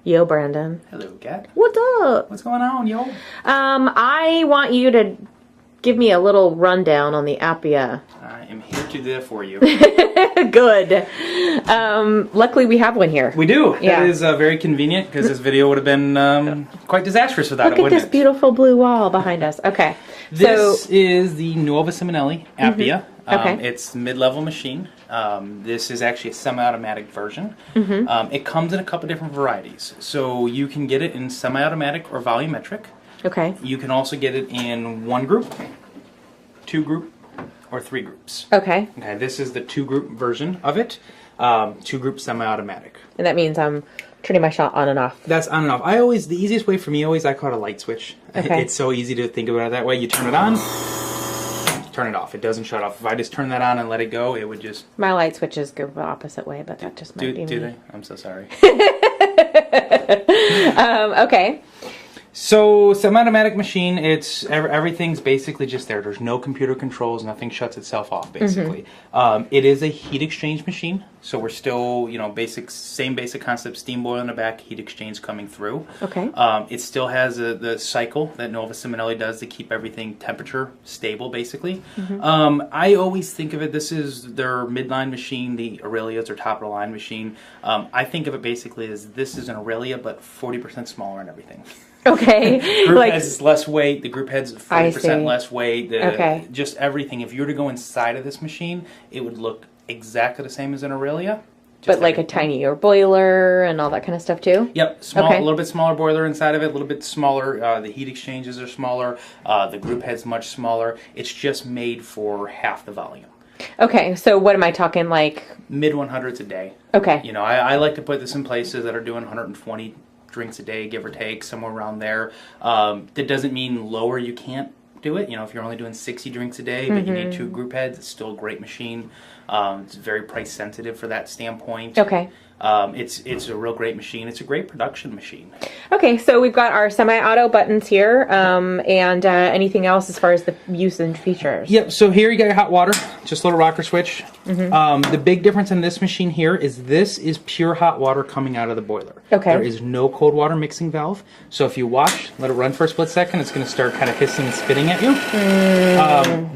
Yo, Brandon. Hello, Kat. What's up? What's going on, yo? I want you to give me a little rundown on the Appia. I am here to do that for you. Good. Luckily we have one here. We do. Yeah. That is very convenient because this video would have been quite disastrous without it, Look at wouldn't this it? beautiful blue wall behind us. Okay. This is the Nuova Simonelli Appia. Okay. It's a mid-level machine. This is actually a semi-automatic version. It comes in a couple different varieties. So you can get it in semi-automatic or volumetric. Okay. You can also get it in 1 group, 2 group, or 3 groups. Okay. Okay, this is the 2-group version of it. 2-group semi-automatic. And that means I'm turning my shot on and off. That's on and off. The easiest way for me I call it a light switch. Okay. It's so easy to think about it that way. You turn it on, turn it off. It doesn't shut off. If I just turn that on and let it go, it would just... My light switches go the opposite way, but that just might be me. Do they? I'm so sorry. Okay. So, semi-automatic machine, everything's basically just there. There's no computer controls, nothing shuts itself off, basically. It is a heat exchange machine, so we're still, same basic concept, steam boiler in the back, heat exchange coming through. Okay. It still has the cycle that Nuova Simonelli does to keep everything temperature stable, basically. I always think of it, this is their midline machine, the Aurelia is their top-of-the-line machine. I think of it basically as this is an Aurelia, but 40% smaller and everything. Okay. Group has less weight. The group has 40% less weight. Okay. Just everything. If you were to go inside of this machine, it would look exactly the same as an Aurelia. But like a tinier boiler and all that kind of stuff too? Yep. A little bit smaller boiler inside of it, a little bit smaller. The heat exchanges are smaller. The group head's much smaller. It's just made for half the volume. Okay, so what am I talking, like? Mid 100s a day. Okay. I like to put this in places that are doing 120 drinks a day, give or take, somewhere around there. That doesn't mean lower you can't do it. If you're only doing 60 drinks a day, but you need 2 group heads, it's still a great machine. It's very price sensitive for that standpoint. Okay. It's a real great machine. It's a great production machine. Okay, so we've got our semi-auto buttons here, and anything else as far as the use and features? Yep, so here you got your hot water, just a little rocker switch. The big difference in this machine here is this is pure hot water coming out of the boiler. Okay. There is no cold water mixing valve, so if you watch, let it run for a split second, it's going to start kind of hissing and spitting at you.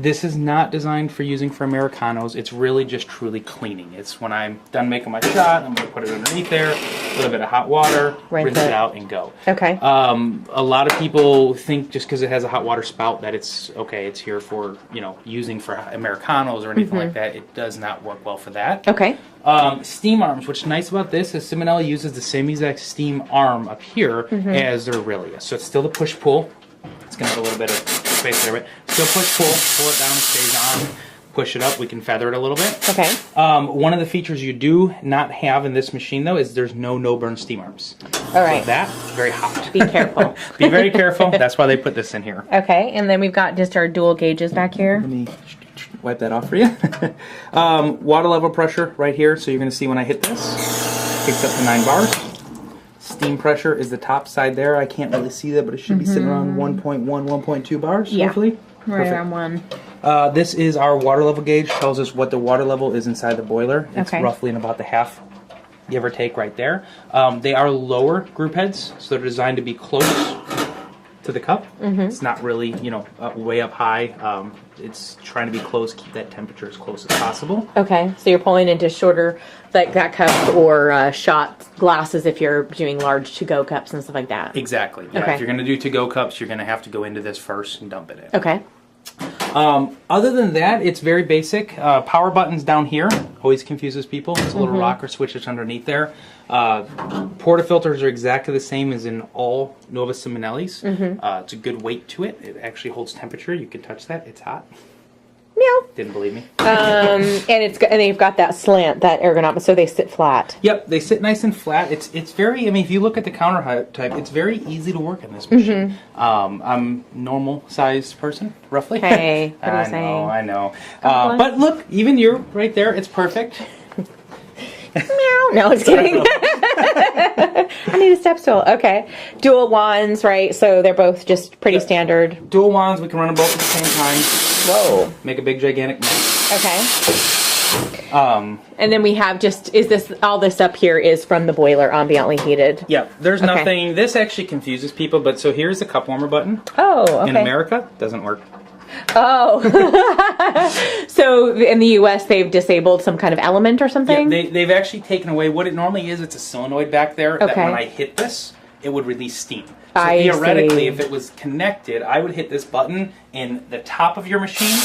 This is not designed for using for Americanos. It's really just truly cleaning. It's when I'm done making my shot, I'm going to put it underneath there, a little bit of hot water, rinse it out, and go. Okay. A lot of people think just because it has a hot water spout that it's okay, it's here for, using for Americanos or anything like that. It does not work well for that. Okay. Steam arms. What's nice about this is Simonelli uses the same exact steam arm up here as their Aurelia. So it's still the push-pull. It's going to have a little bit of space there, but still push-pull. Pull it down, it stays on. Push it up, we can feather it a little bit. Okay. One of the features you do not have in this machine, though, is there's no-burn steam arms. All right. So that's very hot. Be careful. Be very careful. That's why they put this in here. Okay, and then we've got just our dual gauges back here. Let me wipe that off for you. Water level pressure right here, so you're going to see when I hit this, kicks up to 9 bars. Steam pressure is the top side there. I can't really see that, but it should be sitting around 1.1, 1.2 bars, roughly. Right around 1. This is our water level gauge. Tells us what the water level is inside the boiler. It's roughly in about the half, give or take, right there. They are lower group heads, so they're designed to be close to the cup. It's not really, way up high. It's trying to be close, keep that temperature as close as possible. Okay, so you're pulling into shorter, like that cup, or shot glasses if you're doing large to-go cups and stuff like that. Exactly. Yeah. Okay. If you're going to do to-go cups, you're going to have to go into this first and dump it in. Okay. Other than that, it's very basic. Power buttons down here. Always confuses people. It's a little rocker switch that's underneath there. Portafilters are exactly the same as in all Nuova Simonellis. It's a good weight to it. It actually holds temperature. You can touch that. It's hot. Meow. Didn't believe me. And they've got that slant, that ergonomic, so they sit flat. Yep, they sit nice and flat. It's very, if you look at the counter type, it's very easy to work in this machine. I'm normal sized person, roughly. Hey, what are you saying? I know. But look, even you're right there. It's perfect. Meow. No, I was kidding. I need a step stool. Okay. Dual wands, right? So they're both just pretty standard. Dual wands, we can run them both at the same time. Whoa. Make a big gigantic mess. Okay. And then we have all this up here is from the boiler, ambiently heated. Yeah, there's nothing. This actually confuses people, but so here's the cup warmer button. Oh, okay. In America, doesn't work. Oh. So in the US, they've disabled some kind of element or something? Yeah, they've actually taken away what it normally is. It's a solenoid back there that when I hit this, it would release steam. So theoretically, if it was connected, I would hit this button and the top of your machine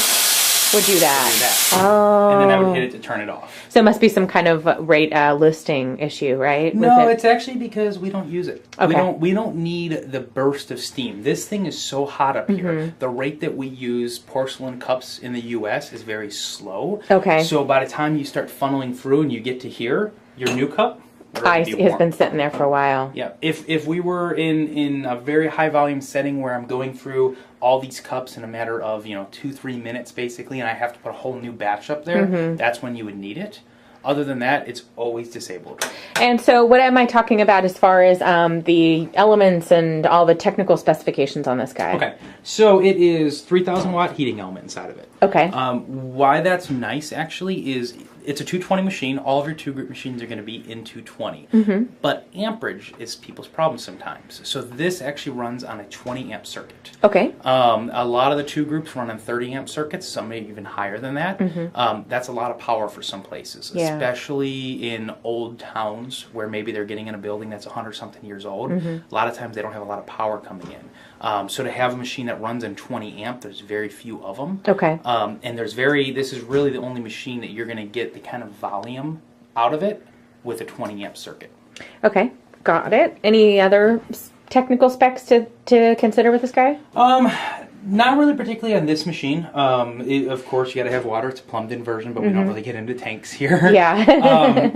would do that. Oh. And then I would hit it to turn it off. So it must be some kind of rate listing issue, right? No, it's actually because we don't use it. Okay. We don't need the burst of steam. This thing is so hot up here. The rate that we use porcelain cups in the US is very slow. Okay. So by the time you start funneling through and you get to here, your new cup ice has been sitting there for a while. Yeah. If we were in a very high volume setting where I'm going through all these cups in a matter of 2-3 minutes basically, and I have to put a whole new batch up there, that's when you would need it. Other than that, it's always disabled. And so what am I talking about as far as the elements and all the technical specifications on this guy? Okay, so it is 3,000 watt heating element inside of it. Okay. Why that's nice actually is it's a 220 machine. All of your 2-group machines are going to be in 220. But amperage is people's problem sometimes. So this actually runs on a 20 amp circuit. Okay. A lot of the 2 groups run on 30 amp circuits, some may even higher than that. That's a lot of power for some places, especially in old towns where maybe they're getting in a building that's 100-something years old. A lot of times they don't have a lot of power coming in. So to have a machine that runs in 20 amp, there's very few of them. Okay. And this is really the only machine that you're going to get the kind of volume out of it with a 20 amp circuit. Okay, got it. Any other technical specs to consider with this guy? Not really particularly on this machine. Of course, you got to have water. It's a plumbed-in version, but we don't really get into tanks here. Yeah.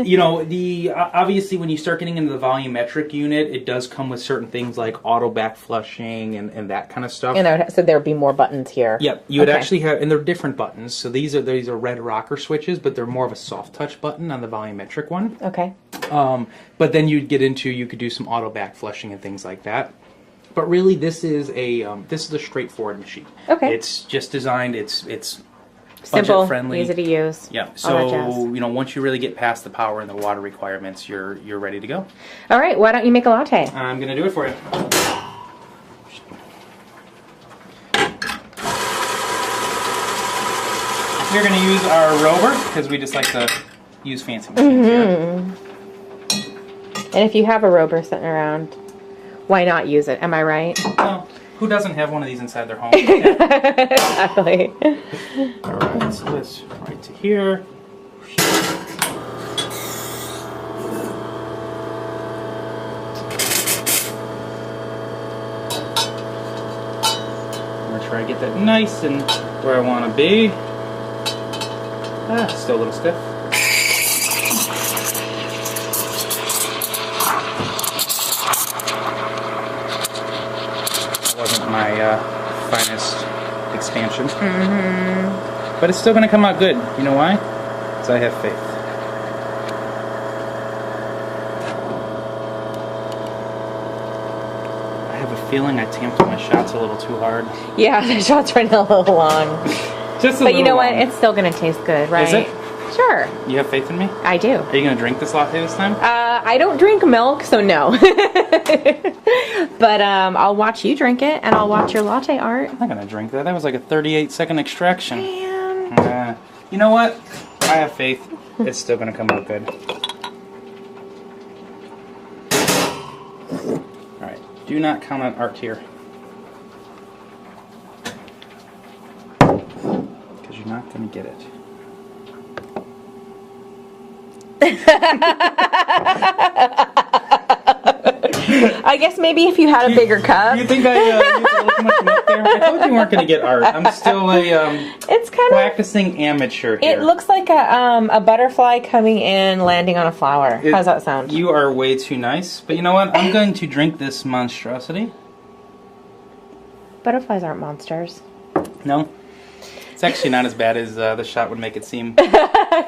Obviously when you start getting into the volumetric unit, it does come with certain things like auto back flushing and that kind of stuff. So there would be more buttons here. Yep, you would actually have, and they're different buttons. So these are red rocker switches, but they're more of a soft touch button on the volumetric one. Okay. But then you could do some auto back flushing and things like that. But really, this is a straightforward machine. Okay. It's just designed. It's simple, budget friendly, easy to use. Yeah. So once you really get past the power and the water requirements, you're ready to go. All right. Why don't you make a latte? I'm gonna do it for you. We're gonna use our rover because we just like to use fancy machines here. And if you have a rover sitting around, why not use it? Am I right? Well, who doesn't have one of these inside their home? Exactly. All right, so this right to here. I'm gonna try to get that nice and where I want to be. Still a little stiff. Wasn't my finest expansion. But it's still going to come out good. You know why? Because I have faith. I have a feeling I tamped my shots a little too hard. Yeah, the shot's running a little long. But you know what? It's still going to taste good, right? Is it? Sure. You have faith in me? I do. Are you going to drink this latte this time? I don't drink milk, so no. But I'll watch you drink it, and I'll watch your latte art. I'm not going to drink that. That was like a 38-second extraction. Man. You know what? I have faith. It's still going to come out good. Alright. Do not count on art here. Because you're not going to get it. I guess maybe if you had a bigger cup. You think I used a little too much milk there? I told you weren't going to get art. I'm still it's kind practicing amateur here. It looks like a butterfly coming in, landing on a flower. How's that sound? You are way too nice. But you know what? I'm going to drink this monstrosity. Butterflies aren't monsters. No. It's actually not as bad as the shot would make it seem.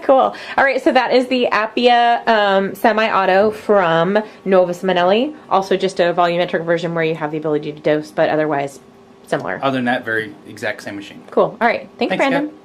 Cool. All right, so that is the Appia semi-auto from Nuova Simonelli. Also just a volumetric version where you have the ability to dose, but otherwise similar. Other than that, very exact same machine. Cool. All right. Thanks Brandon. Kat.